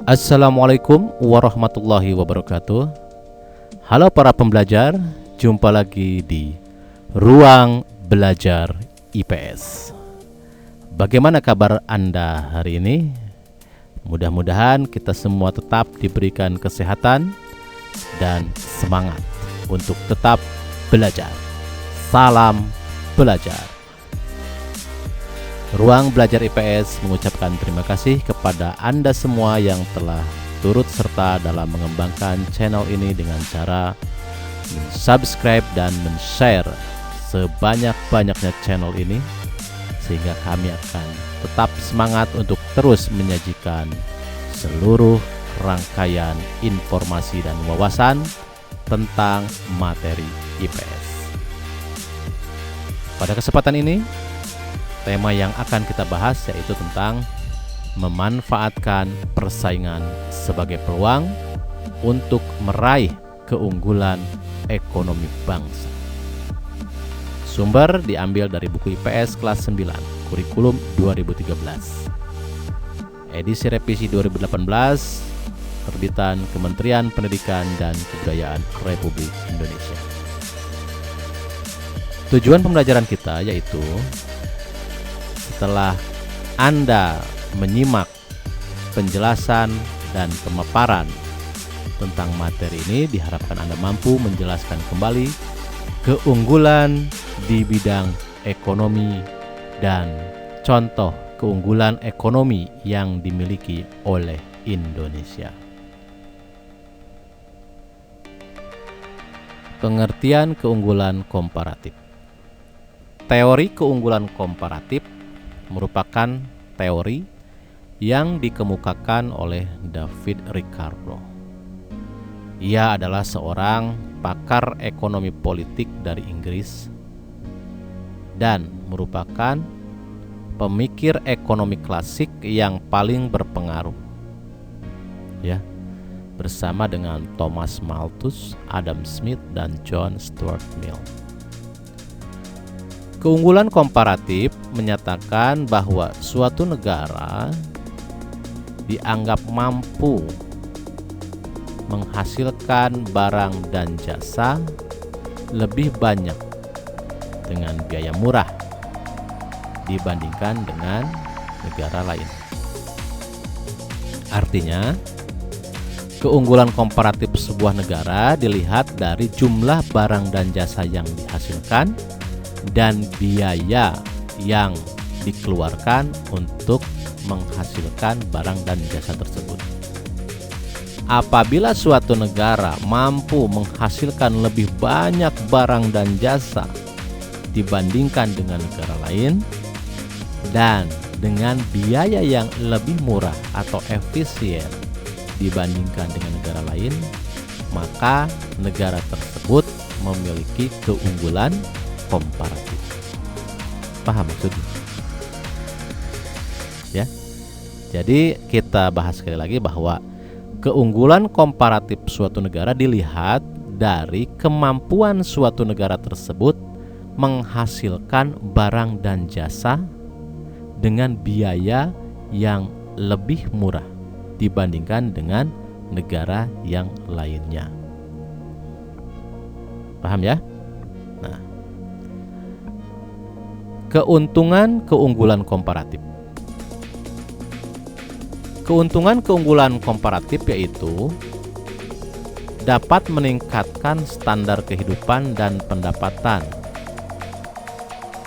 Assalamualaikum warahmatullahi wabarakatuh. Halo para pembelajar, jumpa lagi di Ruang Belajar IPS. Bagaimana kabar Anda hari ini? Mudah-mudahan kita semua tetap diberikan kesehatan dan semangat untuk tetap belajar. Salam belajar. Ruang Belajar IPS mengucapkan terima kasih kepada Anda semua yang telah turut serta dalam mengembangkan channel ini dengan cara subscribe dan share sebanyak-banyaknya channel ini, sehingga kami akan tetap semangat untuk terus menyajikan seluruh rangkaian informasi dan wawasan tentang materi IPS. Pada kesempatan ini, tema yang akan kita bahas yaitu tentang memanfaatkan persaingan sebagai peluang untuk meraih keunggulan ekonomi bangsa. Sumber diambil dari buku IPS kelas 9, kurikulum 2013. Edisi revisi 2018, terbitan Kementerian Pendidikan dan Kebudayaan Republik Indonesia. Tujuan pembelajaran kita yaitu setelah Anda menyimak penjelasan dan pemaparan tentang materi ini, diharapkan Anda mampu menjelaskan kembali keunggulan di bidang ekonomi dan contoh keunggulan ekonomi yang dimiliki oleh Indonesia. Pengertian keunggulan komparatif. Teori keunggulan komparatif merupakan teori yang dikemukakan oleh David Ricardo. Ia adalah seorang pakar ekonomi politik dari Inggris dan merupakan pemikir ekonomi klasik yang paling berpengaruh, bersama dengan Thomas Malthus, Adam Smith, dan John Stuart Mill. Keunggulan komparatif menyatakan bahwa suatu negara dianggap mampu menghasilkan barang dan jasa lebih banyak dengan biaya murah dibandingkan dengan negara lain. Artinya, keunggulan komparatif sebuah negara dilihat dari jumlah barang dan jasa yang dihasilkan dan biaya yang dikeluarkan untuk menghasilkan barang dan jasa tersebut. Apabila suatu negara mampu menghasilkan lebih banyak barang dan jasa dibandingkan dengan negara lain dan dengan biaya yang lebih murah atau efisien dibandingkan dengan negara lain, maka negara tersebut memiliki keunggulan komparatif. Paham maksudnya? Ya. Jadi kita bahas sekali lagi bahwa keunggulan komparatif suatu negara dilihat dari kemampuan suatu negara tersebut menghasilkan barang dan jasa dengan biaya yang lebih murah dibandingkan dengan negara yang lainnya. Paham ya? Nah, keuntungan keunggulan komparatif. Keuntungan keunggulan komparatif yaitu dapat meningkatkan standar kehidupan dan pendapatan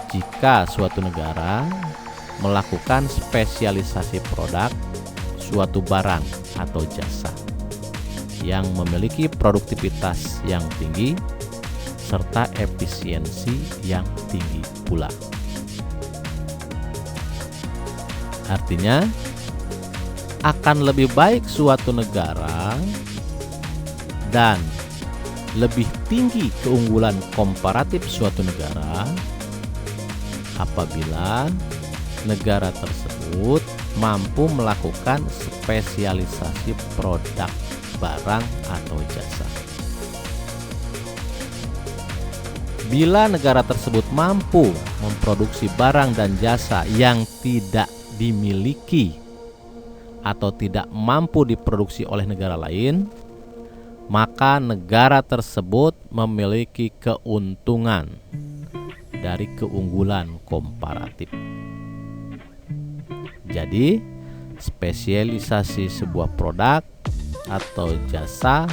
jika suatu negara melakukan spesialisasi produk suatu barang atau jasa yang memiliki produktivitas yang tinggi serta efisiensi yang tinggi pula. Artinya, akan lebih baik suatu negara dan lebih tinggi keunggulan komparatif suatu negara apabila negara tersebut mampu melakukan spesialisasi produk barang atau jasa. Bila negara tersebut mampu memproduksi barang dan jasa yang tidak dimiliki atau tidak mampu diproduksi oleh negara lain, maka negara tersebut memiliki keuntungan dari keunggulan komparatif. Jadi, spesialisasi sebuah produk atau jasa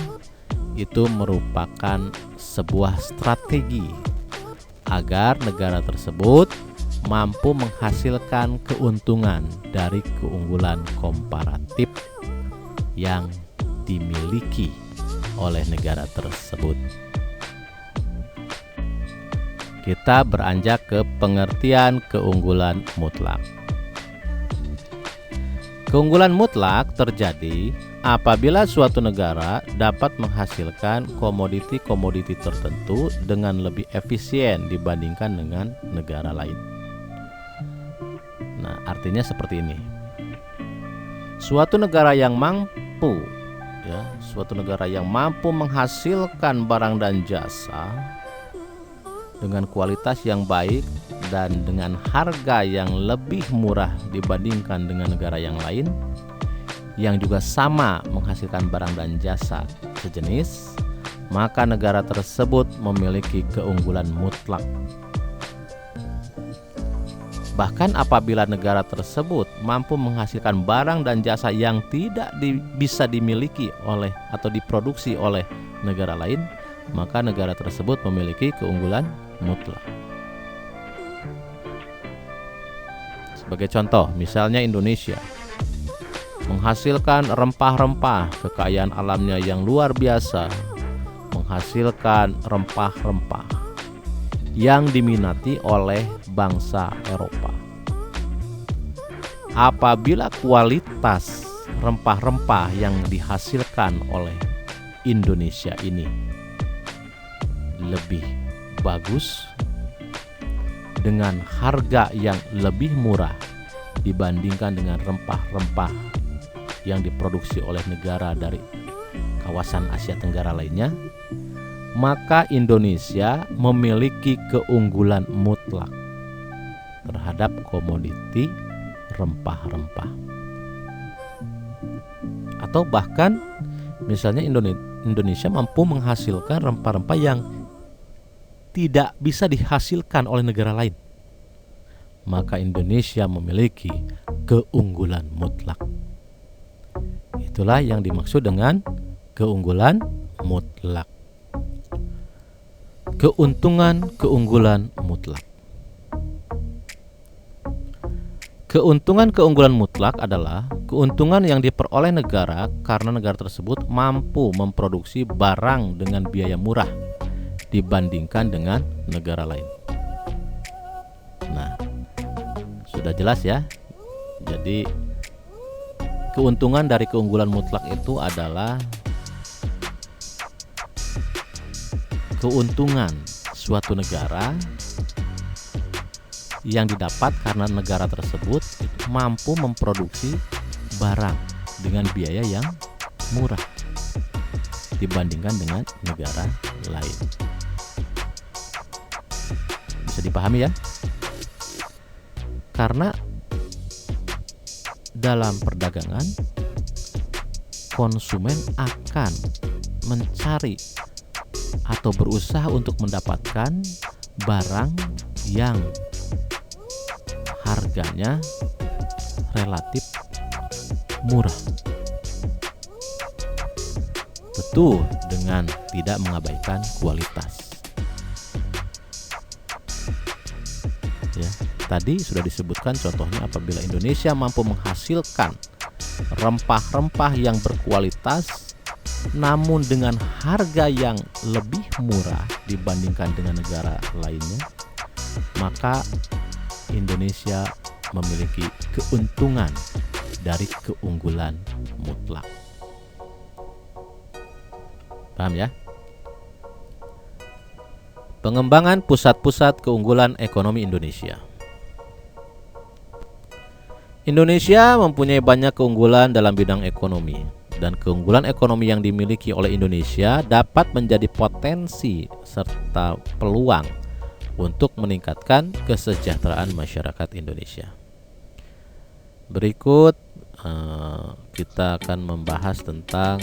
itu merupakan sebuah strategi agar negara tersebut mampu menghasilkan keuntungan dari keunggulan komparatif yang dimiliki oleh negara tersebut. Kita beranjak ke pengertian keunggulan mutlak. Keunggulan mutlak terjadi apabila suatu negara dapat menghasilkan komoditi-komoditi tertentu dengan lebih efisien dibandingkan dengan negara lain. Nah, artinya seperti ini. Suatu negara yang mampu menghasilkan barang dan jasa dengan kualitas yang baik dan dengan harga yang lebih murah dibandingkan dengan negara yang lain yang juga sama menghasilkan barang dan jasa sejenis, maka negara tersebut memiliki keunggulan mutlak. Bahkan apabila negara tersebut mampu menghasilkan barang dan jasa yang tidak bisa dimiliki oleh atau diproduksi oleh negara lain, maka negara tersebut memiliki keunggulan mutlak. Sebagai contoh, misalnya Indonesia menghasilkan rempah-rempah, kekayaan alamnya yang luar biasa, menghasilkan rempah-rempah yang diminati oleh bangsa Eropa. Apabila kualitas rempah-rempah yang dihasilkan oleh Indonesia ini lebih bagus dengan harga yang lebih murah dibandingkan dengan rempah-rempah yang diproduksi oleh negara dari kawasan Asia Tenggara lainnya, maka Indonesia memiliki keunggulan mutlak terhadap komoditi rempah-rempah. Atau bahkan misalnya Indonesia mampu menghasilkan rempah-rempah yang tidak bisa dihasilkan oleh negara lain, maka Indonesia memiliki keunggulan mutlak. Itulah yang dimaksud dengan keunggulan mutlak. Keuntungan-keunggulan mutlak. Keuntungan-keunggulan mutlak adalah keuntungan yang diperoleh negara karena negara tersebut mampu memproduksi barang dengan biaya murah dibandingkan dengan negara lain. Nah, sudah jelas ya. Jadi keuntungan dari keunggulan mutlak itu adalah keuntungan suatu negara yang didapat karena negara tersebut mampu memproduksi barang dengan biaya yang murah dibandingkan dengan negara lain. Bisa dipahami ya? Karena dalam perdagangan konsumen akan mencari atau berusaha untuk mendapatkan barang yang harganya relatif murah. Tentu dengan tidak mengabaikan kualitas. Ya, tadi sudah disebutkan contohnya apabila Indonesia mampu menghasilkan rempah-rempah yang berkualitas namun dengan harga yang lebih murah dibandingkan dengan negara lainnya, maka Indonesia memiliki keuntungan dari keunggulan mutlak. Paham ya? Pengembangan pusat-pusat keunggulan ekonomi Indonesia. Indonesia mempunyai banyak keunggulan dalam bidang ekonomi, dan keunggulan ekonomi yang dimiliki oleh Indonesia dapat menjadi potensi serta peluang untuk meningkatkan kesejahteraan masyarakat Indonesia. Berikut kita akan membahas tentang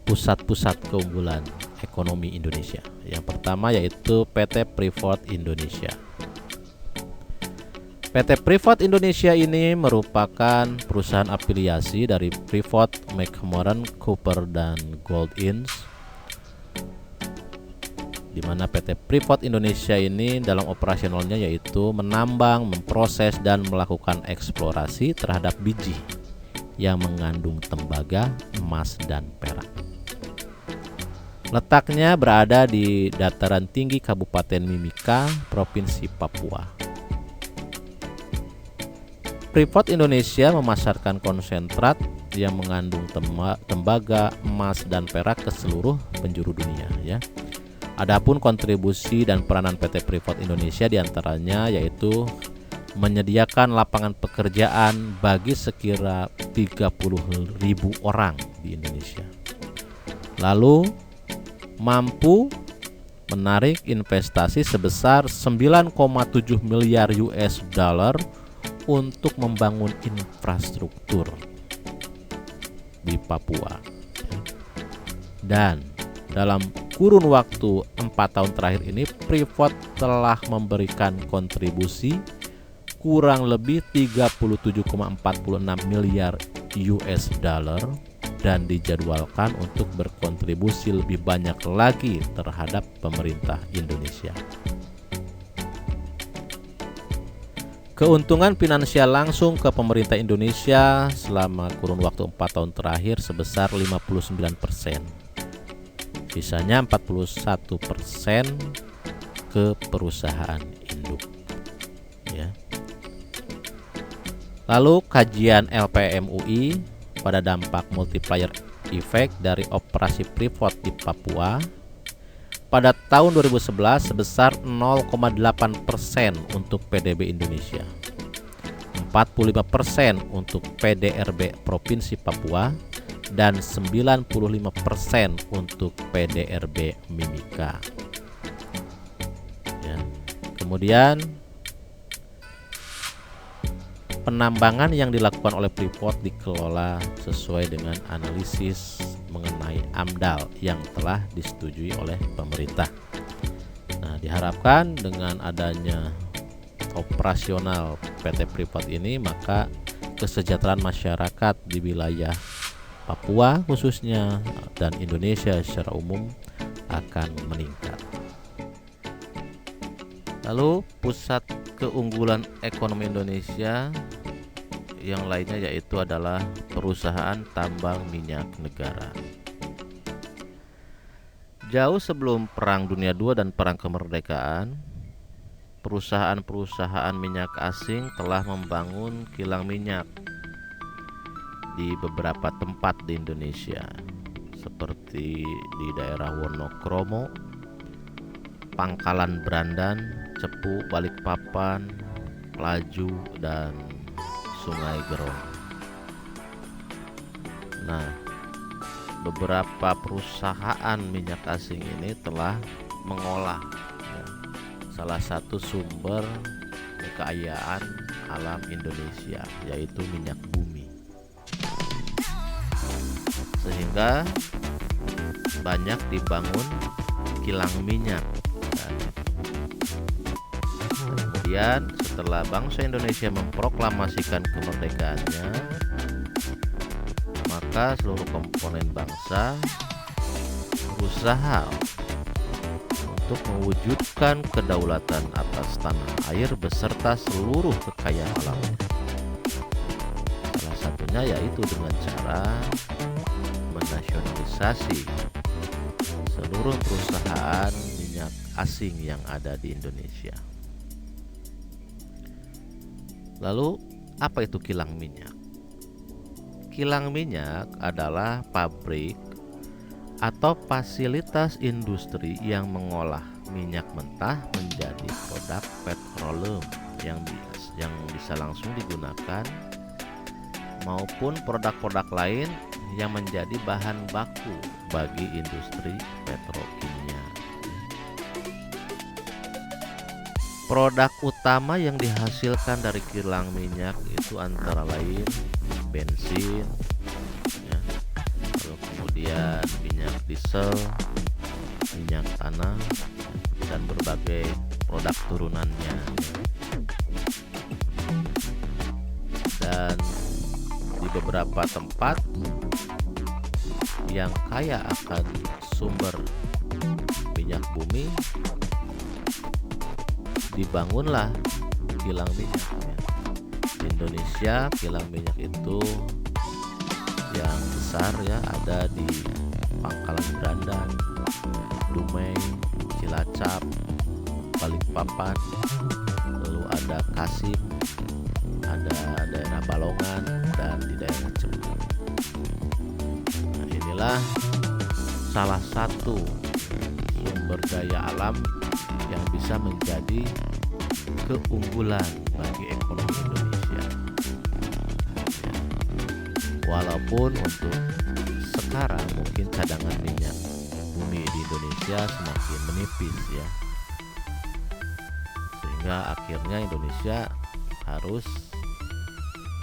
pusat-pusat keunggulan ekonomi Indonesia. Yang pertama yaitu PT Freeport Indonesia. PT Freeport Indonesia ini merupakan perusahaan afiliasi dari Freeport McMoran Copper dan Gold Inc., di mana PT Freeport Indonesia ini dalam operasionalnya yaitu menambang, memproses, dan melakukan eksplorasi terhadap biji yang mengandung tembaga, emas, dan perak. Letaknya berada di dataran tinggi Kabupaten Mimika, Provinsi Papua. Freeport Indonesia memasarkan konsentrat yang mengandung tembaga, emas, dan perak ke seluruh penjuru dunia, ya. Adapun kontribusi dan peranan PT Freeport Indonesia diantaranya yaitu menyediakan lapangan pekerjaan bagi sekira 30.000 orang di Indonesia. Lalu mampu menarik investasi sebesar 9,7 miliar US dollar untuk membangun infrastruktur di Papua. Dan dalam kurun waktu 4 tahun terakhir ini, Freeport telah memberikan kontribusi kurang lebih 37,46 miliar US dollar dan dijadwalkan untuk berkontribusi lebih banyak lagi terhadap pemerintah Indonesia. Keuntungan finansial langsung ke pemerintah Indonesia selama kurun waktu 4 tahun terakhir sebesar 59%. Sisanya 41% ke perusahaan induk, ya. Lalu kajian LPM UI pada dampak multiplier effect dari operasi Freeport di Papua pada tahun 2011 sebesar 0,8% untuk PDB Indonesia, 45% untuk PDRB Provinsi Papua, dan 95% untuk PDRB Mimika. Ya. Kemudian penambangan yang dilakukan oleh Freeport dikelola sesuai dengan analisis mengenai AMDAL yang telah disetujui oleh pemerintah. Nah, diharapkan dengan adanya operasional PT Freeport ini, maka kesejahteraan masyarakat di wilayah Papua khususnya dan Indonesia secara umum akan meningkat. Lalu pusat keunggulan ekonomi Indonesia yang lainnya yaitu adalah perusahaan tambang minyak negara. Jauh sebelum Perang Dunia II dan Perang Kemerdekaan, perusahaan-perusahaan minyak asing telah membangun kilang minyak di beberapa tempat di Indonesia, seperti di daerah Wonokromo, Pangkalan Brandan, Cepu, Balikpapan, Pelaju, dan Sungai Gerong. Nah, beberapa perusahaan minyak asing ini telah mengolah, ya, salah satu sumber kekayaan alam Indonesia, yaitu minyak bumi. Sehingga banyak dibangun kilang minyak. Kemudian setelah bangsa Indonesia memproklamasikan kemerdekaannya, maka seluruh komponen bangsa berusaha untuk mewujudkan kedaulatan atas tanah air beserta seluruh kekayaan alamnya. Salah satunya yaitu dengan cara menasionalisasi seluruh perusahaan minyak asing yang ada di Indonesia. Lalu, apa itu kilang minyak? Kilang minyak adalah pabrik atau fasilitas industri yang mengolah minyak mentah menjadi produk petroleum yang bisa langsung digunakan maupun produk-produk lain yang menjadi bahan baku bagi industri petrokimia. Produk utama yang dihasilkan dari kilang minyak itu antara lain bensin, ya. Lalu kemudian minyak diesel, minyak tanah, dan berbagai produk turunannya. Dan di beberapa tempat yang kaya akan sumber minyak bumi, dibangunlah kilang minyak, ya. Di Indonesia kilang minyak itu yang besar, ya, ada di Pangkalan Berandan, Dumai, Cilacap, Balikpapan, lalu ada Kasim, ada daerah Balongan, dan di daerah Cepu. Nah, inilah salah satu sumber daya alam yang bisa menjadi keunggulan bagi ekonomi Indonesia. Ya. Walaupun untuk sekarang mungkin cadangan minyak bumi di Indonesia semakin menipis, ya, sehingga akhirnya Indonesia harus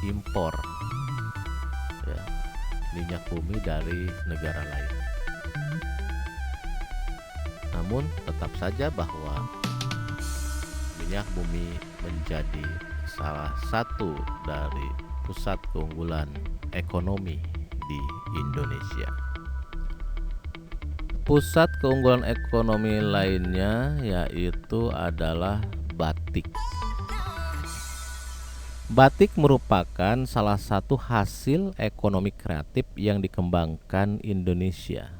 impor, ya, minyak bumi dari negara lain. Namun tetap saja bahwa minyak bumi menjadi salah satu dari pusat keunggulan ekonomi di Indonesia. Pusat keunggulan ekonomi lainnya yaitu adalah batik. Batik merupakan salah satu hasil ekonomi kreatif yang dikembangkan Indonesia.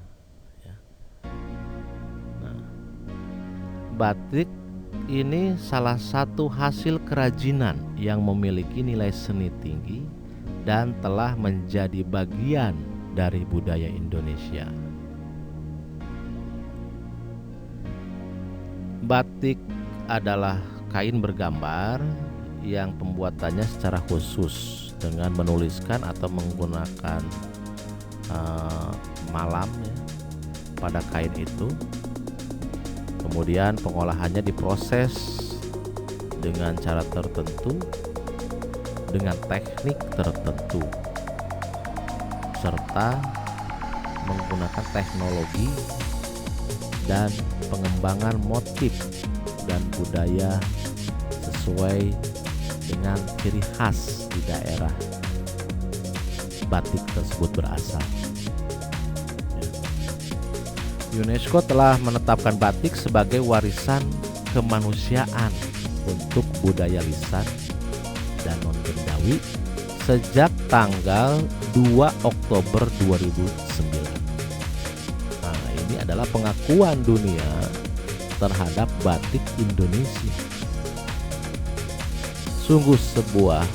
Nah, batik ini salah satu hasil kerajinan yang memiliki nilai seni tinggi dan telah menjadi bagian dari budaya Indonesia. Batik adalah kain bergambar yang pembuatannya secara khusus dengan menuliskan atau menggunakan malam, ya, pada kain itu. Kemudian pengolahannya diproses dengan cara tertentu, dengan teknik tertentu, serta menggunakan teknologi dan pengembangan motif dan budaya sesuai dengan ciri khas di daerah batik tersebut berasal. UNESCO telah menetapkan batik sebagai warisan kemanusiaan untuk budaya lisan dan non-bendawi sejak tanggal 2 Oktober 2009. Nah, ini adalah pengakuan dunia terhadap batik Indonesia. Sungguh sebuah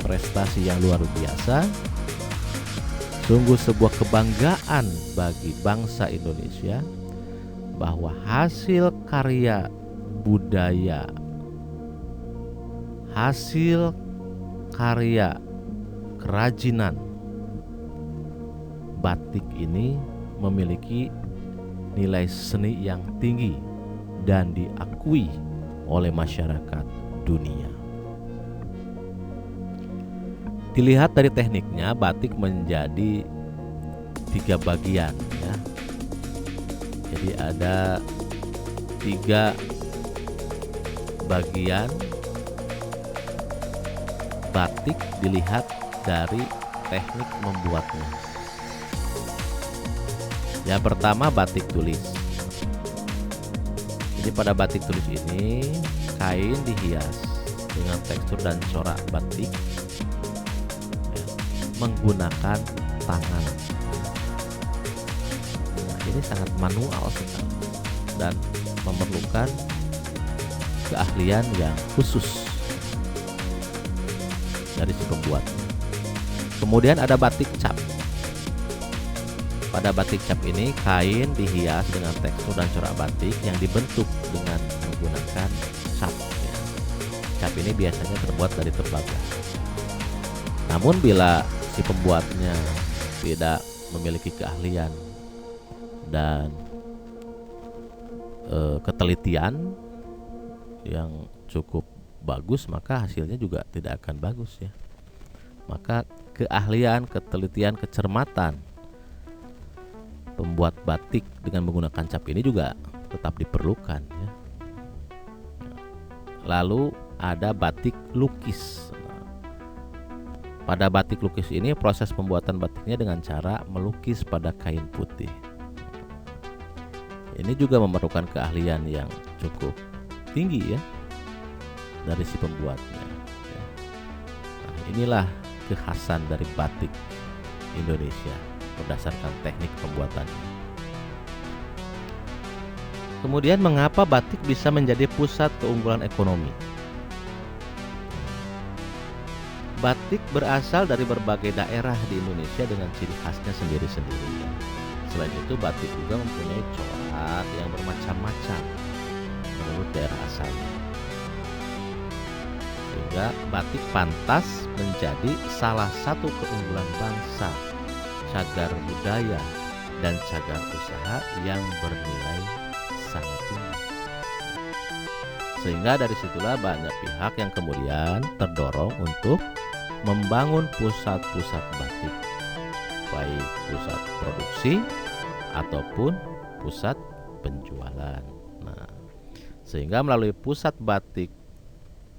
prestasi yang luar biasa, sungguh sebuah kebanggaan bagi bangsa Indonesia bahwa hasil karya budaya, hasil karya kerajinan batik ini memiliki nilai seni yang tinggi dan diakui oleh masyarakat dunia. Dilihat dari tekniknya, batik menjadi 3 bagian, ya. Jadi ada 3 bagian batik dilihat dari teknik membuatnya. Yang pertama, batik tulis. Jadi pada batik tulis ini kain dihias dengan tekstur dan corak batik, ya, menggunakan tangan. Nah, ini sangat manual sekali dan memerlukan keahlian yang khusus dari si pembuatnya. Kemudian ada batik cap. Pada batik cap ini kain dihias dengan tekstur dan corak batik yang dibentuk dengan menggunakan cap, ya. Cap ini biasanya terbuat dari tembaga. Namun bila si pembuatnya tidak memiliki keahlian dan ketelitian yang cukup bagus, maka hasilnya juga tidak akan bagus, ya. maka keahlian, ketelitian, kecermatan pembuat batik dengan menggunakan cap ini juga tetap diperlukan ya. Lalu ada batik lukis. Pada batik lukis ini proses pembuatan batiknya dengan cara melukis pada kain putih. Ini juga memerlukan keahlian yang cukup tinggi ya dari si pembuatnya ya. Nah, inilah kekhasan dari batik Indonesia berdasarkan teknik pembuatannya. Kemudian mengapa batik bisa menjadi pusat keunggulan ekonomi? Batik berasal dari berbagai daerah di Indonesia dengan ciri khasnya sendiri-sendiri. Selain itu, batik juga mempunyai corak yang bermacam-macam menurut daerah asalnya. Sehingga batik pantas menjadi salah satu keunggulan bangsa, cagar budaya, dan cagar usaha yang bernilai sangat tinggi. Sehingga dari situlah banyak pihak yang kemudian terdorong untuk membangun pusat-pusat batik, baik pusat produksi ataupun pusat penjualan. Nah, sehingga melalui pusat batik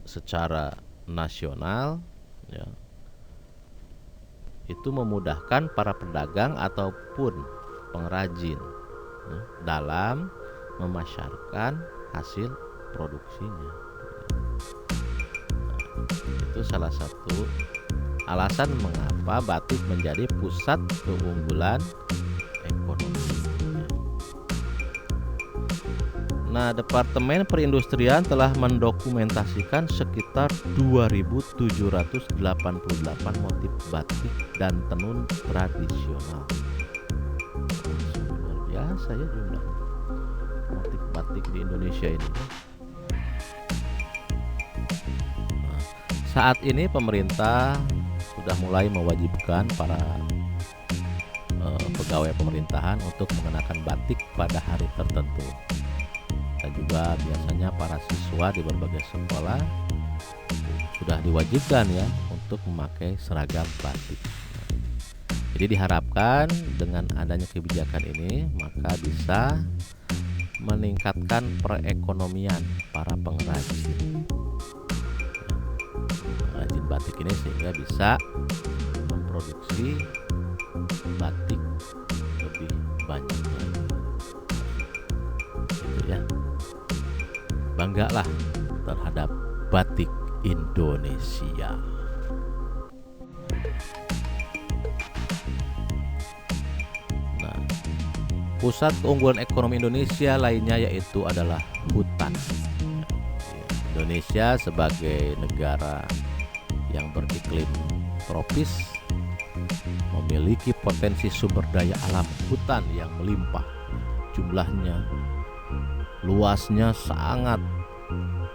secara nasional ya, itu memudahkan para pedagang ataupun pengrajin ya, dalam memasarkan hasil produksinya. Nah, itu salah satu alasan mengapa batik menjadi pusat keunggulan ekonomi. Nah, Departemen Perindustrian telah mendokumentasikan sekitar 2.788 motif batik dan tenun tradisional. Luar biasa ya jumlah motif batik di Indonesia ini. Nah, saat ini pemerintah sudah mulai mewajibkan para pegawai pemerintahan untuk mengenakan batik pada hari tertentu. Dan juga biasanya para siswa di berbagai sekolah sudah diwajibkan ya untuk memakai seragam batik. Jadi diharapkan dengan adanya kebijakan ini maka bisa meningkatkan perekonomian para pengrajin batik ini sehingga bisa memproduksi batik lebih banyak lagi. Gitu ya. Banggalah terhadap batik Indonesia. Nah, pusat keunggulan ekonomi Indonesia lainnya yaitu adalah hutan. Indonesia sebagai negara yang beriklim tropis memiliki potensi sumber daya alam hutan yang melimpah. Jumlahnya, luasnya sangat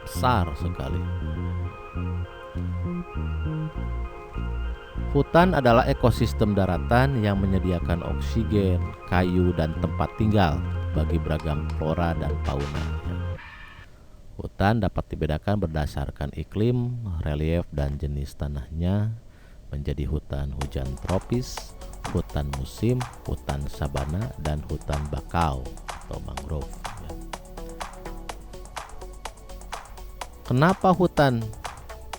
besar sekali. Hutan adalah ekosistem daratan yang menyediakan oksigen, kayu, dan tempat tinggal bagi beragam flora dan fauna. Hutan dapat dibedakan berdasarkan iklim, relief, dan jenis tanahnya menjadi hutan hujan tropis, hutan musim, hutan sabana, dan hutan bakau atau mangrove. Kenapa hutan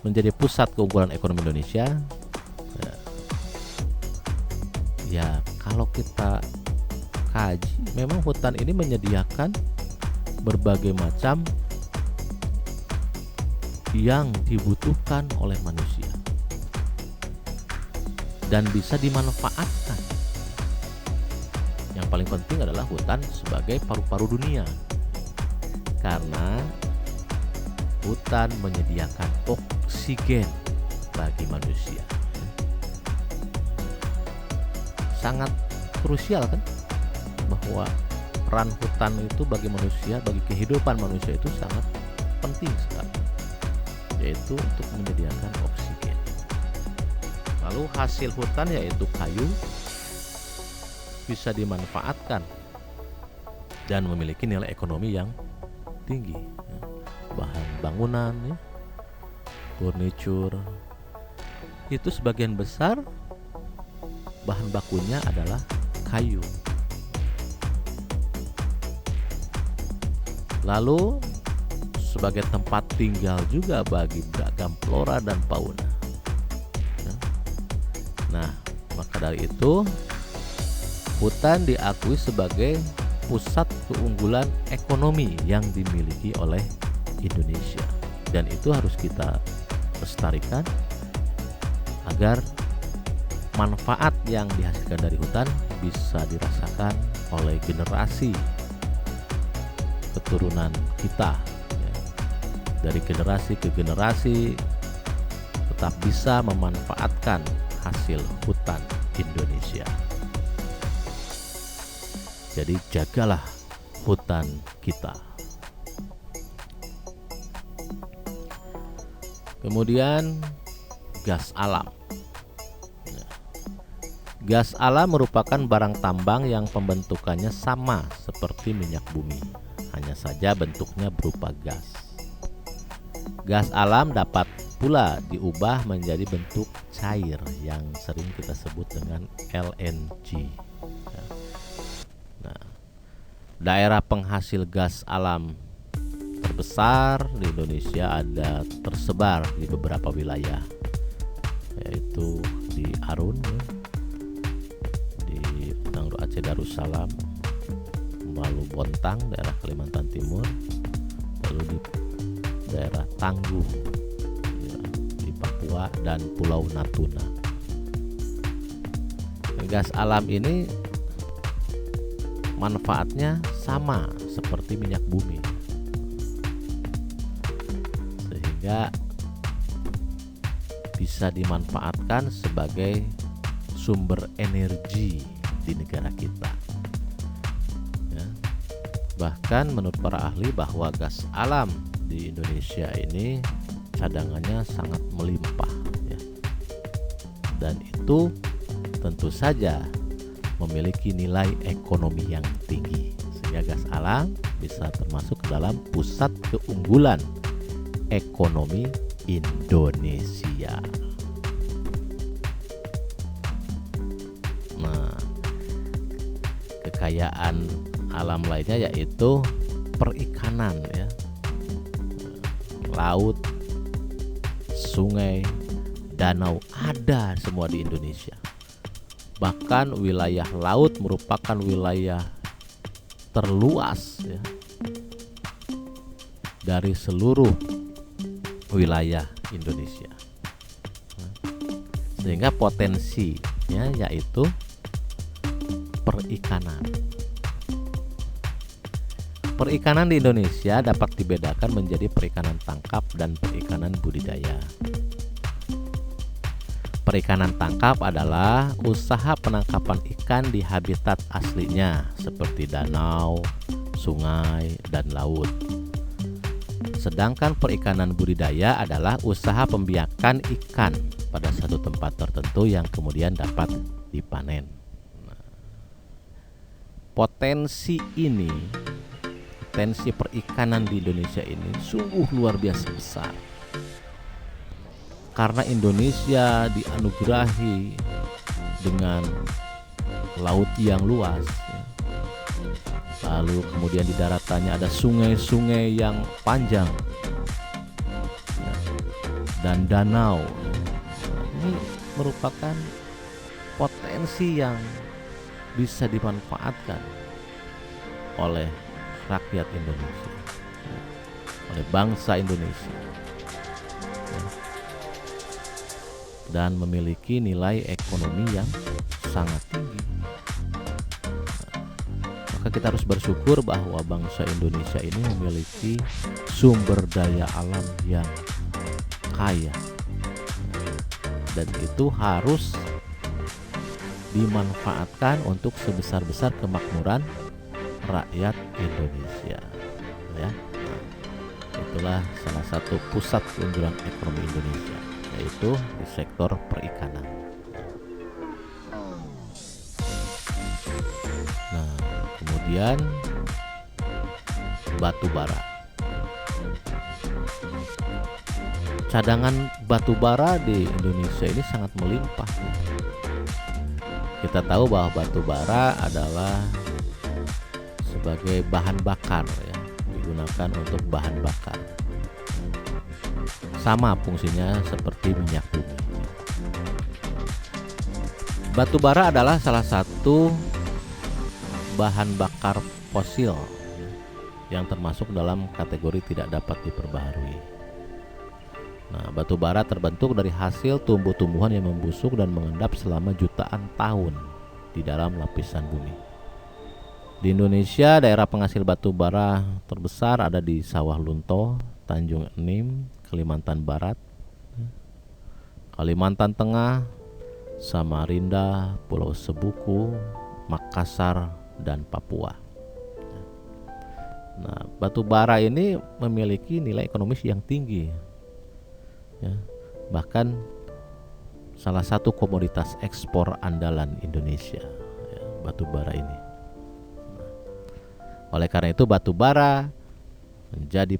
menjadi pusat keunggulan ekonomi Indonesia? Ya, kalau kita kaji, memang hutan ini menyediakan berbagai macam yang dibutuhkan oleh manusia dan bisa dimanfaatkan. Yang paling penting adalah hutan sebagai paru-paru dunia, karena hutan menyediakan oksigen bagi manusia. Sangat krusial kan, bahwa peran hutan itu bagi manusia, bagi kehidupan manusia itu sangat penting sekali, yaitu untuk menyediakan oksigen. Lalu hasil hutan yaitu kayu bisa dimanfaatkan dan memiliki nilai ekonomi yang tinggi. Bahan bangunan, furniture, itu sebagian besar bahan bakunya adalah kayu. Lalu sebagai tempat tinggal juga bagi beragam flora dan fauna. Nah, maka dari itu hutan diakui sebagai pusat keunggulan ekonomi yang dimiliki oleh Indonesia, dan itu harus kita lestarikan agar manfaat yang dihasilkan dari hutan bisa dirasakan oleh generasi keturunan kita, ya. Dari generasi ke generasi tetap bisa memanfaatkan hasil hutan Indonesia. Jadi jagalah hutan kita. Kemudian gas alam. Gas alam merupakan barang tambang yang pembentukannya sama seperti minyak bumi, hanya saja bentuknya berupa gas. Gas alam dapat pula diubah menjadi bentuk cair yang sering kita sebut dengan LNG. Nah, daerah penghasil gas alam terbesar di Indonesia ada tersebar di beberapa wilayah, yaitu di Arun, di Nangro Aceh Darussalam, lalu Bontang daerah Kalimantan Timur, lalu di daerah Tangguh di Papua, dan Pulau Natuna. Gas alam ini manfaatnya sama seperti minyak bumi, sehingga bisa dimanfaatkan sebagai sumber energi di negara kita. Ya. Bahkan menurut para ahli bahwa gas alam di Indonesia ini cadangannya sangat melimpah, ya. Dan itu tentu saja memiliki nilai ekonomi yang tinggi, sehingga gas alam bisa termasuk dalam pusat keunggulan ekonomi Indonesia. Nah, kekayaan alam lainnya yaitu perikanan, ya. Laut, sungai, danau ada semua di Indonesia. Bahkan wilayah laut merupakan wilayah terluas, ya, dari seluruh wilayah Indonesia. Sehingga potensinya yaitu perikanan. Perikanan di Indonesia dapat dibedakan menjadi perikanan tangkap dan perikanan budidaya. Perikanan tangkap adalah usaha penangkapan ikan di habitat aslinya seperti danau, sungai, dan laut. Sedangkan perikanan budidaya adalah usaha pembiakan ikan pada satu tempat tertentu yang kemudian dapat dipanen. Potensi perikanan di Indonesia ini sungguh luar biasa besar. Karena Indonesia dianugerahi dengan laut yang luas, ya. Lalu kemudian di daratannya ada sungai-sungai yang panjang, ya, dan danau. Ini merupakan potensi yang bisa dimanfaatkan oleh rakyat Indonesia, ya, oleh bangsa Indonesia, ya, dan memiliki nilai ekonomi yang sangat tinggi. Maka kita harus bersyukur bahwa bangsa Indonesia ini memiliki sumber daya alam yang kaya, dan itu harus dimanfaatkan untuk sebesar-besar kemakmuran rakyat Indonesia, ya. Itulah salah satu pusat keunggulan ekonomi Indonesia, yaitu di sektor perikanan. Nah, kemudian batu bara. cadangan batu bara di Indonesia ini sangat melimpah. Kita tahu bahwa batu bara adalah sebagai bahan bakar ya, digunakan untuk bahan bakar. Sama fungsinya seperti minyak bumi. Batu bara adalah salah satu bahan bakar fosil yang termasuk dalam kategori tidak dapat diperbaharui. Nah, batu bara terbentuk dari hasil tumbuh-tumbuhan yang membusuk dan mengendap selama jutaan tahun di dalam lapisan bumi. Di Indonesia, daerah penghasil batu bara terbesar ada di Sawah Lunto, Tanjung Enim, Kalimantan Barat, Kalimantan Tengah, Samarinda, Pulau Sebuku, Makassar, dan Papua. Nah, batu bara ini memiliki nilai ekonomis yang tinggi, ya, bahkan salah satu komoditas ekspor andalan Indonesia, ya, batu bara ini. Oleh karena itu, batu bara menjadi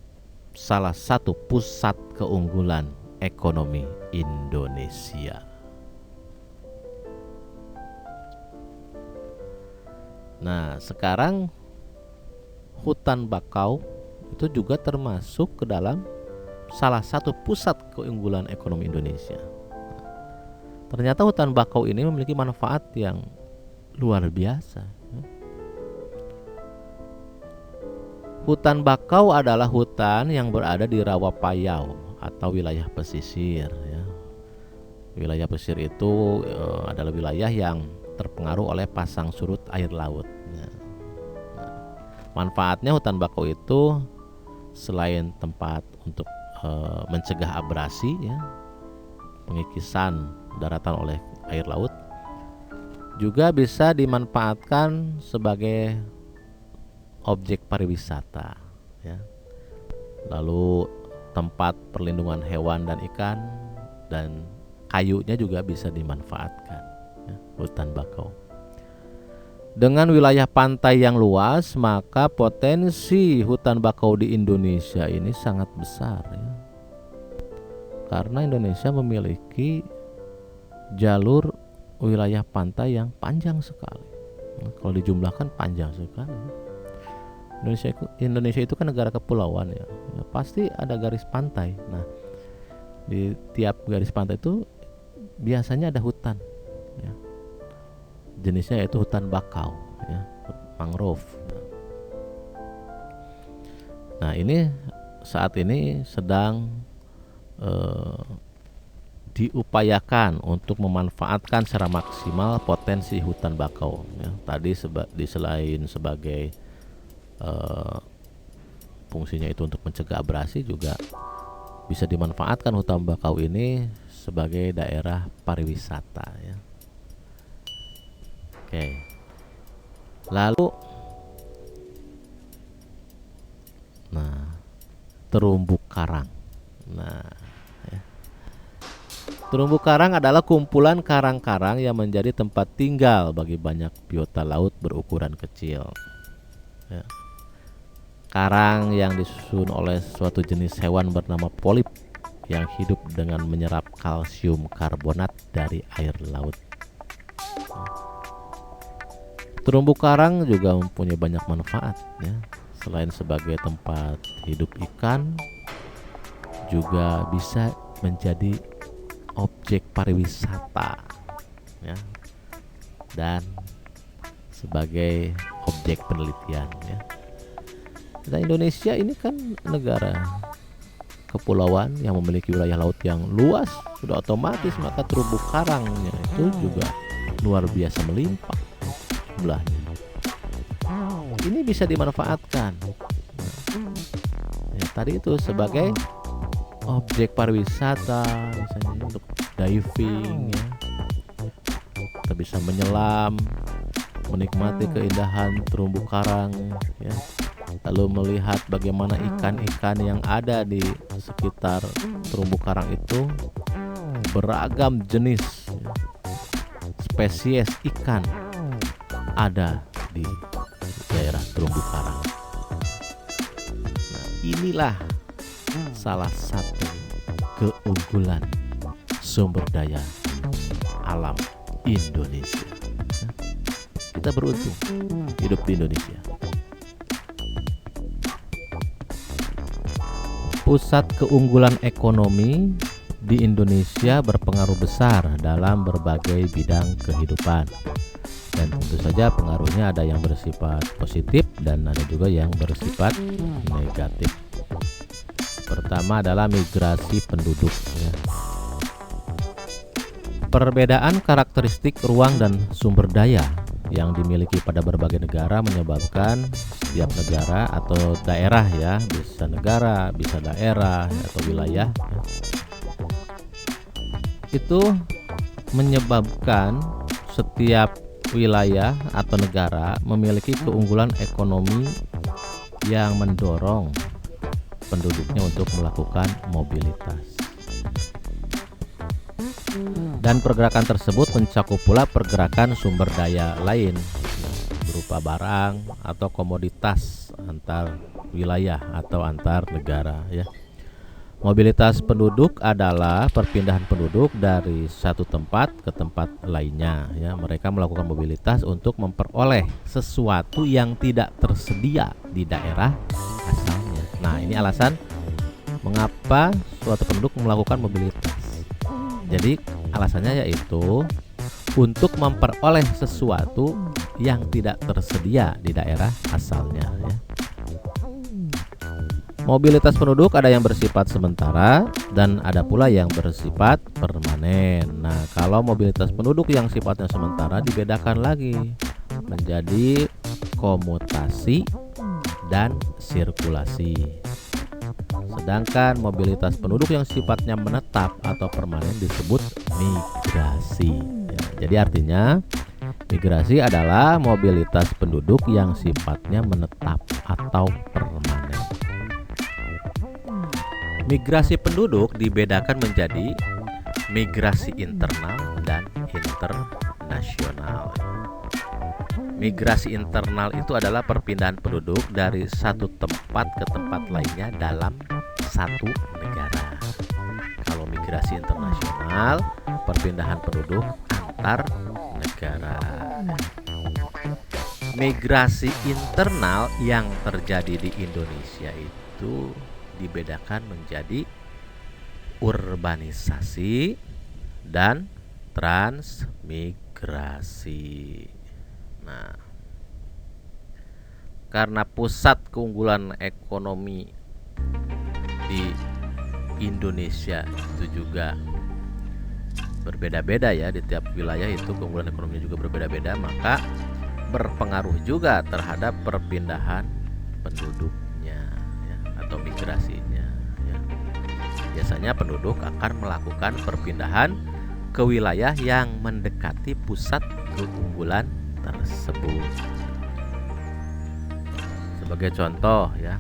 salah satu pusat keunggulan ekonomi Indonesia. Nah, sekarang hutan bakau itu juga termasuk ke dalam salah satu pusat keunggulan ekonomi Indonesia. Ternyata hutan bakau ini memiliki manfaat yang luar biasa. Hutan bakau adalah hutan yang berada di rawa Payau atau wilayah pesisir. Ya. Wilayah pesisir itu adalah wilayah yang terpengaruh oleh pasang surut air laut. Ya. Nah, manfaatnya hutan bakau itu selain tempat untuk mencegah abrasi, ya, pengikisan daratan oleh air laut, juga bisa dimanfaatkan sebagai objek pariwisata, ya. Lalu tempat perlindungan hewan dan ikan, dan kayunya juga bisa dimanfaatkan, ya, hutan bakau. Dengan wilayah pantai yang luas, maka potensi hutan bakau di Indonesia ini sangat besar, ya. Karena Indonesia memiliki jalur wilayah pantai yang panjang sekali. Nah, kalau dijumlahkan panjang sekali. Indonesia itu kan negara kepulauan, ya. Ya, pasti ada garis pantai. Nah, di tiap garis pantai itu biasanya ada hutan, ya. Jenisnya yaitu hutan bakau, ya, mangrove. Nah, ini saat ini sedang diupayakan untuk memanfaatkan secara maksimal potensi hutan bakau, ya. Tadi selain sebagai fungsinya itu untuk mencegah abrasi, juga bisa dimanfaatkan hutan bakau ini sebagai daerah pariwisata, ya. Oke. Lalu terumbu karang. Terumbu karang adalah kumpulan karang-karang yang menjadi tempat tinggal bagi banyak biota laut berukuran kecil, ya. Karang yang disusun oleh suatu jenis hewan bernama polip yang hidup dengan menyerap kalsium karbonat dari air laut. Terumbu karang juga mempunyai banyak manfaat, ya. Selain sebagai tempat hidup ikan, juga bisa menjadi objek pariwisata, ya, dan sebagai objek penelitian, ya. Dan Indonesia ini kan negara kepulauan yang memiliki wilayah laut yang luas, sudah otomatis maka terumbu karangnya itu juga luar biasa melimpah jumlahnya. Ini bisa dimanfaatkan, ya, tadi itu sebagai objek pariwisata, misalnya untuk diving, ya. Kita bisa menyelam, menikmati keindahan terumbu karang, ya. Lalu melihat bagaimana ikan-ikan yang ada di sekitar terumbu karang itu beragam jenis, ya, spesies ikan ada di daerah terumbu karang. Nah, inilah salah satu keunggulan sumber daya alam Indonesia. Kita beruntung hidup di Indonesia. Pusat keunggulan ekonomi di Indonesia berpengaruh besar dalam berbagai bidang kehidupan. Dan tentu saja pengaruhnya ada yang bersifat positif dan ada juga yang bersifat negatif. Pertama adalah migrasi penduduk, ya. Perbedaan karakteristik ruang dan sumber daya yang dimiliki pada berbagai negara menyebabkan setiap negara atau daerah, ya, bisa negara, bisa daerah atau wilayah, ya, itu menyebabkan setiap wilayah atau negara memiliki keunggulan ekonomi yang mendorong penduduknya untuk melakukan mobilitas. Dan pergerakan tersebut mencakup pula pergerakan sumber daya lain berupa barang atau komoditas antar wilayah atau antar negara, ya. Mobilitas penduduk adalah perpindahan penduduk dari satu tempat ke tempat lainnya, ya. Mereka melakukan mobilitas untuk memperoleh sesuatu yang tidak tersedia di daerah asalnya. Nah, ini alasan mengapa suatu penduduk melakukan mobilitas. Jadi alasannya yaitu untuk memperoleh sesuatu yang tidak tersedia di daerah asalnya, ya. Mobilitas penduduk ada yang bersifat sementara dan ada pula yang bersifat permanen. Nah, kalau mobilitas penduduk yang sifatnya sementara dibedakan lagi menjadi komutasi dan sirkulasi. Sedangkan mobilitas penduduk yang sifatnya menetap atau permanen disebut migrasi, ya. Jadi artinya migrasi adalah mobilitas penduduk yang sifatnya menetap atau permanen. Migrasi penduduk dibedakan menjadi migrasi internal dan internasional. Migrasi internal itu adalah perpindahan penduduk dari satu tempat ke tempat lainnya dalam satu negara. Kalau migrasi internasional, perpindahan penduduk antar negara. Migrasi internal yang terjadi di Indonesia itu dibedakan menjadi urbanisasi dan transmigrasi. Nah, karena pusat keunggulan ekonomi di Indonesia itu juga berbeda-beda, ya, di tiap wilayah itu keunggulan ekonominya juga berbeda-beda, maka berpengaruh juga terhadap perpindahan penduduknya, ya, atau migrasinya, ya. Biasanya penduduk akan melakukan perpindahan ke wilayah yang mendekati pusat keunggulan tersebut. Sebagai contoh, ya,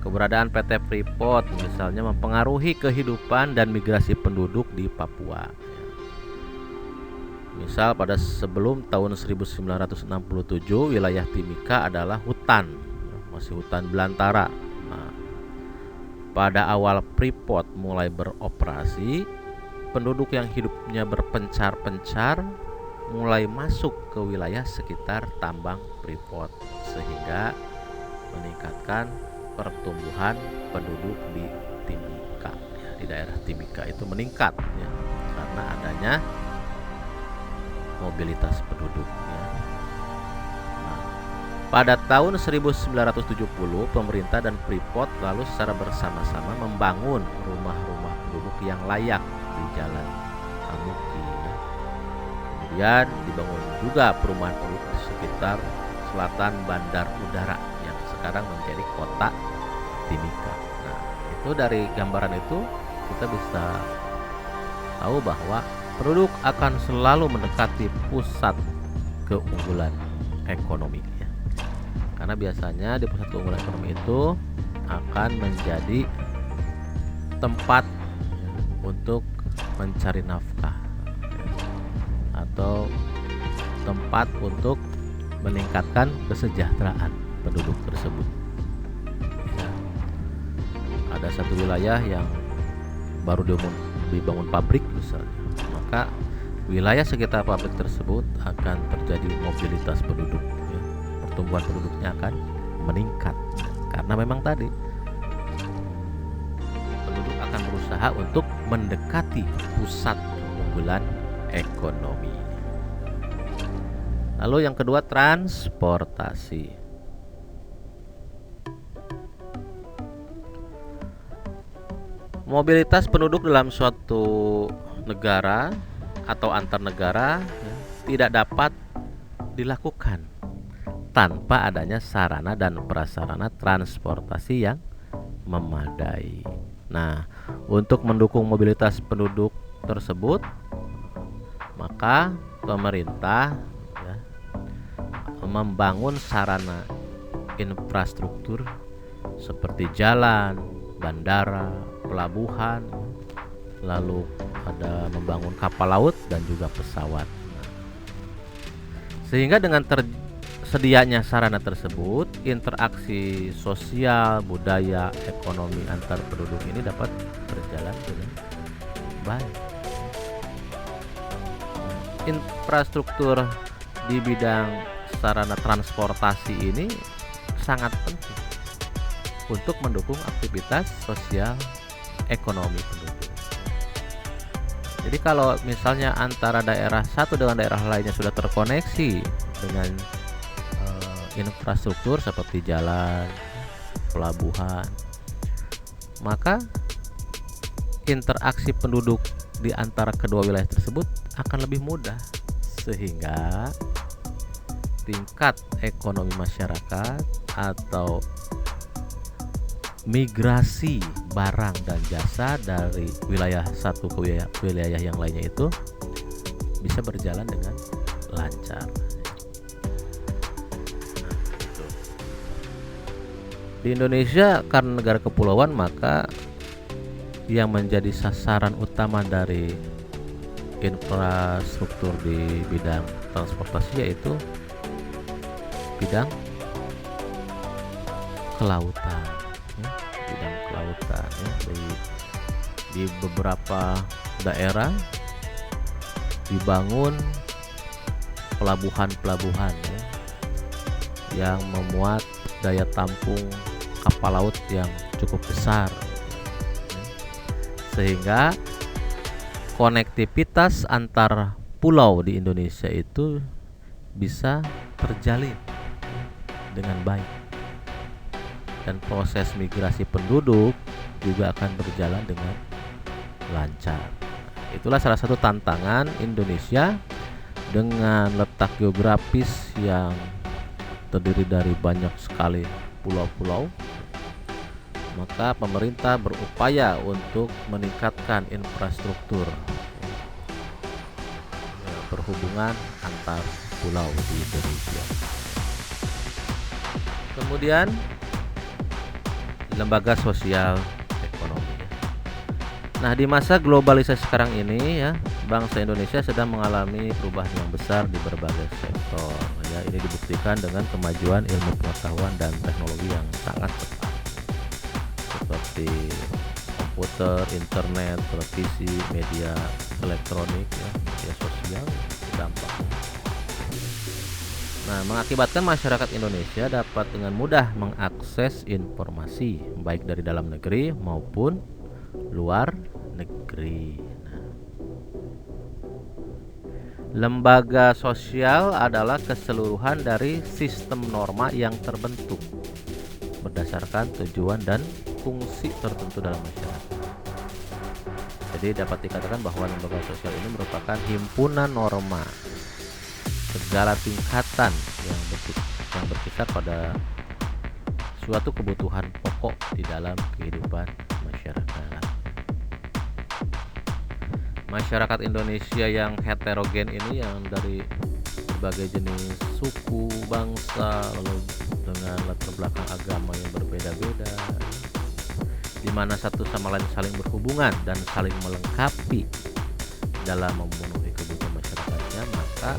keberadaan PT Freeport misalnya mempengaruhi kehidupan dan migrasi penduduk di Papua. Misal pada sebelum tahun 1967 wilayah Timika adalah hutan, masih hutan belantara. Nah, pada awal Freeport mulai beroperasi, penduduk yang hidupnya berpencar-pencar mulai masuk ke wilayah sekitar tambang Freeport sehingga meningkatkan pertumbuhan penduduk di Timika, ya, di daerah Timika itu meningkat, ya, karena adanya mobilitas penduduk, ya. Nah, pada tahun 1970 pemerintah dan Freeport lalu secara bersama-sama membangun rumah-rumah penduduk yang layak di Jalan Amuki, ya. Kemudian dibangun juga perumahan penduduk di sekitar selatan Bandar Udara yang sekarang menjadi kota Timika. Nah, itu dari gambaran itu kita bisa tahu bahwa penduduk akan selalu mendekati pusat keunggulan ekonomi, ya. Karena biasanya di pusat keunggulan ekonomi itu akan menjadi tempat untuk mencari nafkah atau tempat untuk meningkatkan kesejahteraan penduduk tersebut. Ya. Ada satu wilayah yang baru dibangun pabrik misalnya, maka wilayah sekitar pabrik tersebut akan terjadi mobilitas penduduk, ya. Pertumbuhan penduduknya akan meningkat karena memang tadi penduduk akan berusaha untuk mendekati pusat pertumbuhan ekonomi. Lalu yang kedua, transportasi. Mobilitas penduduk dalam suatu negara atau antar negara, ya, tidak dapat dilakukan tanpa adanya sarana dan prasarana transportasi yang memadai. Nah, untuk mendukung mobilitas penduduk tersebut, maka pemerintah, ya, membangun sarana infrastruktur seperti jalan, bandara, pelabuhan, lalu ada membangun kapal laut dan juga pesawat. Sehingga dengan tersedianya sarana tersebut, interaksi sosial, budaya, ekonomi antar penduduk ini dapat berjalan dengan baik. Infrastruktur di bidang sarana transportasi ini sangat penting untuk mendukung aktivitas sosial ekonomi penduduk. Jadi kalau misalnya antara daerah satu dengan daerah lainnya sudah terkoneksi dengan infrastruktur seperti jalan, pelabuhan, maka interaksi penduduk di antara kedua wilayah tersebut akan lebih mudah, sehingga tingkat ekonomi masyarakat atau migrasi barang dan jasa dari wilayah satu ke wilayah yang lainnya itu bisa berjalan dengan lancar. Di Indonesia karena negara kepulauan, maka yang menjadi sasaran utama dari infrastruktur di bidang transportasi yaitu bidang kelautan. Bidang kelautan, ya. Di beberapa daerah dibangun pelabuhan-pelabuhan, ya, yang memuat daya tampung kapal laut yang cukup besar, ya. Sehingga konektivitas antar pulau di Indonesia itu bisa terjalin dengan baik. Dan proses migrasi penduduk juga akan berjalan dengan lancar. Itulah salah satu tantangan Indonesia dengan letak geografis yang terdiri dari banyak sekali pulau-pulau. Maka pemerintah berupaya untuk meningkatkan infrastruktur perhubungan antar pulau di Indonesia. Kemudian lembaga sosial ekonomi. Nah, di masa globalisasi sekarang ini, ya, bangsa Indonesia sedang mengalami perubahan yang besar di berbagai sektor. Ya, ini dibuktikan dengan kemajuan ilmu pengetahuan dan teknologi yang sangat cepat, seperti komputer, internet, televisi, media elektronik, ya, media sosial, dampaknya. Nah, mengakibatkan masyarakat Indonesia dapat dengan mudah mengakses informasi baik dari dalam negeri maupun luar negeri. Lembaga sosial adalah keseluruhan dari sistem norma yang terbentuk berdasarkan tujuan dan fungsi tertentu dalam masyarakat. Jadi dapat dikatakan bahwa lembaga sosial ini merupakan himpunan norma segala tingkatan yang berkisar pada suatu kebutuhan pokok di dalam kehidupan masyarakat. Masyarakat Indonesia yang heterogen ini, yang dari berbagai jenis suku, bangsa, lalu dengan latar belakang agama yang berbeda-beda, di mana satu sama lain saling berhubungan dan saling melengkapi dalam memenuhi kebutuhan masyarakatnya, maka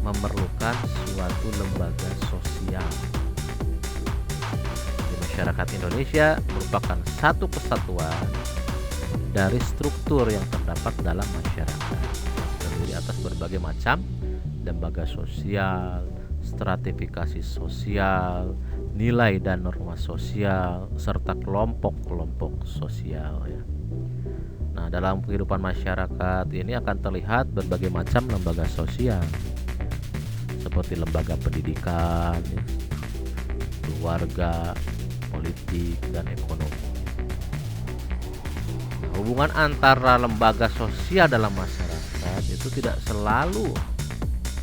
memerlukan suatu lembaga sosial. Di masyarakat Indonesia merupakan satu kesatuan dari struktur yang terdapat dalam masyarakat, terdiri atas berbagai macam lembaga sosial, stratifikasi sosial, nilai dan norma sosial, serta kelompok-kelompok sosial ya. Nah, dalam kehidupan masyarakat ini akan terlihat berbagai macam lembaga sosial seperti lembaga pendidikan, ya, keluarga, politik, dan ekonomi. Nah, hubungan antara lembaga sosial dalam masyarakat itu tidak selalu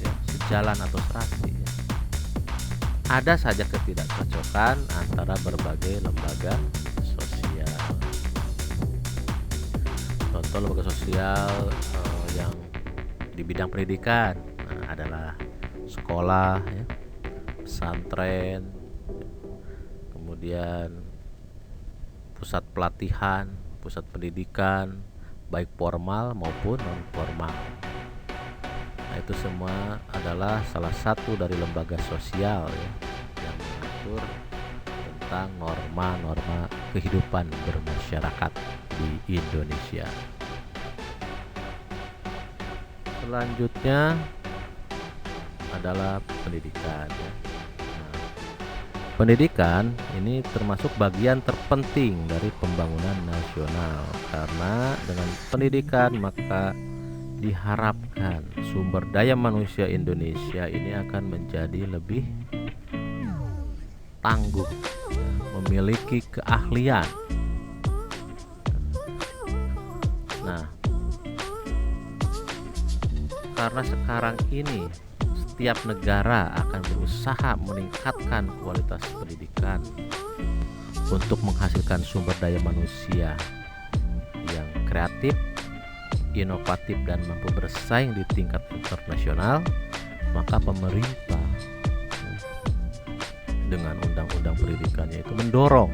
ya, sejalan atau serasi. Ya. Ada saja ketidakcocokan antara berbagai lembaga sosial. Contoh lembaga sosial yang di bidang pendidikan adalah sekolah, ya, pesantren, kemudian pusat pelatihan, pusat pendidikan, baik formal maupun non formal. Nah, itu semua adalah salah satu dari lembaga sosial ya, yang mengatur tentang norma-norma kehidupan bermasyarakat di Indonesia. Selanjutnya adalah pendidikan ya. Nah, pendidikan ini termasuk bagian terpenting dari pembangunan nasional, karena dengan pendidikan maka diharapkan sumber daya manusia Indonesia ini akan menjadi lebih tangguh, memiliki keahlian. Nah, karena sekarang ini setiap negara akan berusaha meningkatkan kualitas pendidikan untuk menghasilkan sumber daya manusia yang kreatif, inovatif, dan mampu bersaing di tingkat internasional, maka pemerintah dengan undang-undang pendidikannya itu mendorong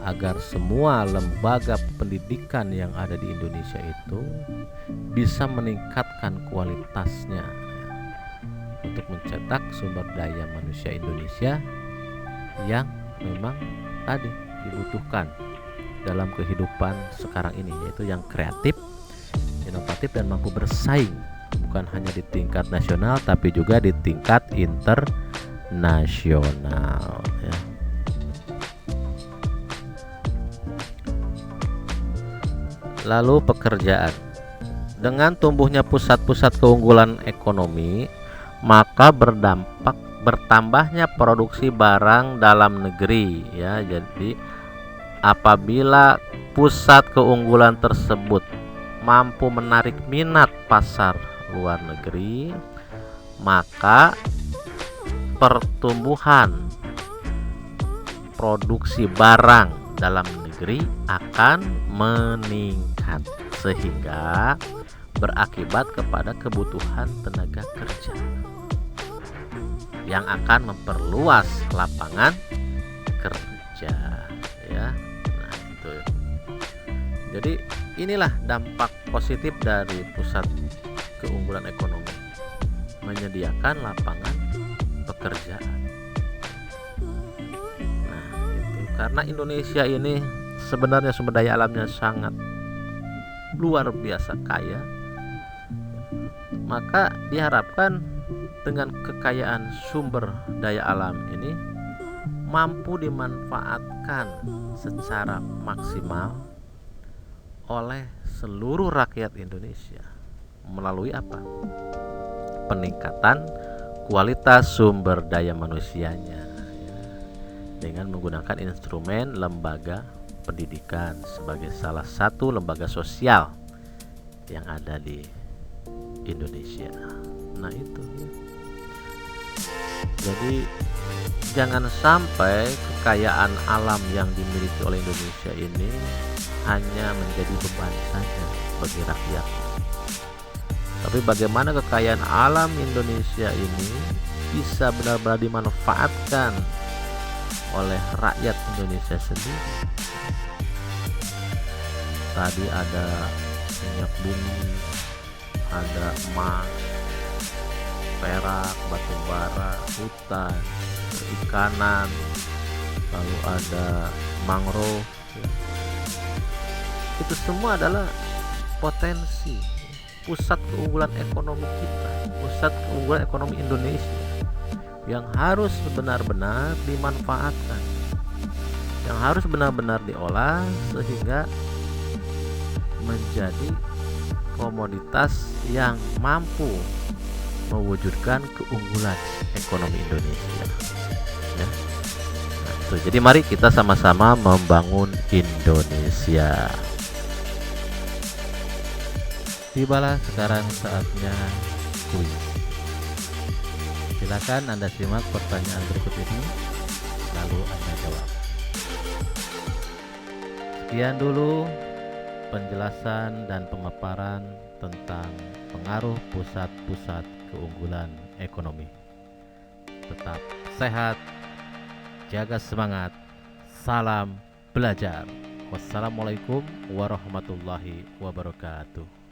agar semua lembaga pendidikan yang ada di Indonesia itu bisa meningkatkan kualitasnya untuk mencetak sumber daya manusia Indonesia yang memang tadi dibutuhkan dalam kehidupan sekarang ini, yaitu yang kreatif, inovatif, dan mampu bersaing bukan hanya di tingkat nasional tapi juga di tingkat internasional ya. Lalu pekerjaan. Dengan tumbuhnya pusat-pusat keunggulan ekonomi, maka bertambahnya produksi barang dalam negeri ya. Jadi apabila pusat keunggulan tersebut mampu menarik minat pasar luar negeri, maka pertumbuhan produksi barang dalam negeri akan meningkat, sehingga berakibat kepada kebutuhan tenaga kerja yang akan memperluas lapangan kerja ya. Nah, itu. Jadi inilah dampak positif dari pusat keunggulan ekonomi, menyediakan lapangan pekerjaan. Nah, itu karena Indonesia ini sebenarnya sumber daya alamnya sangat luar biasa kaya, maka diharapkan dengan kekayaan sumber daya alam ini mampu dimanfaatkan secara maksimal oleh seluruh rakyat Indonesia melalui apa? Peningkatan kualitas sumber daya manusianya ya, dengan menggunakan instrumen lembaga pendidikan sebagai salah satu lembaga sosial yang ada di Indonesia. Nah, itu. Jadi jangan sampai kekayaan alam yang dimiliki oleh Indonesia ini hanya menjadi beban saja bagi rakyat. Tapi bagaimana kekayaan alam Indonesia ini bisa benar-benar dimanfaatkan oleh rakyat Indonesia sendiri. Tadi ada minyak bumi, ada emas, perak, batu bara, hutan, perikanan, lalu ada mangrove, Itu semua adalah potensi pusat keunggulan ekonomi kita, pusat keunggulan ekonomi Indonesia yang harus benar-benar dimanfaatkan, yang harus benar-benar diolah sehingga menjadi komoditas yang mampu mewujudkan keunggulan ekonomi Indonesia ya. Jadi mari kita sama-sama membangun Indonesia. Tibalah sekarang saatnya kuis. Silakan Anda simak pertanyaan berikut ini, lalu Anda jawab. Sekian dulu penjelasan dan pemaparan tentang pengaruh pusat-pusat keunggulan ekonomi. Tetap sehat, jaga semangat, salam belajar. Wassalamualaikum warahmatullahi wabarakatuh.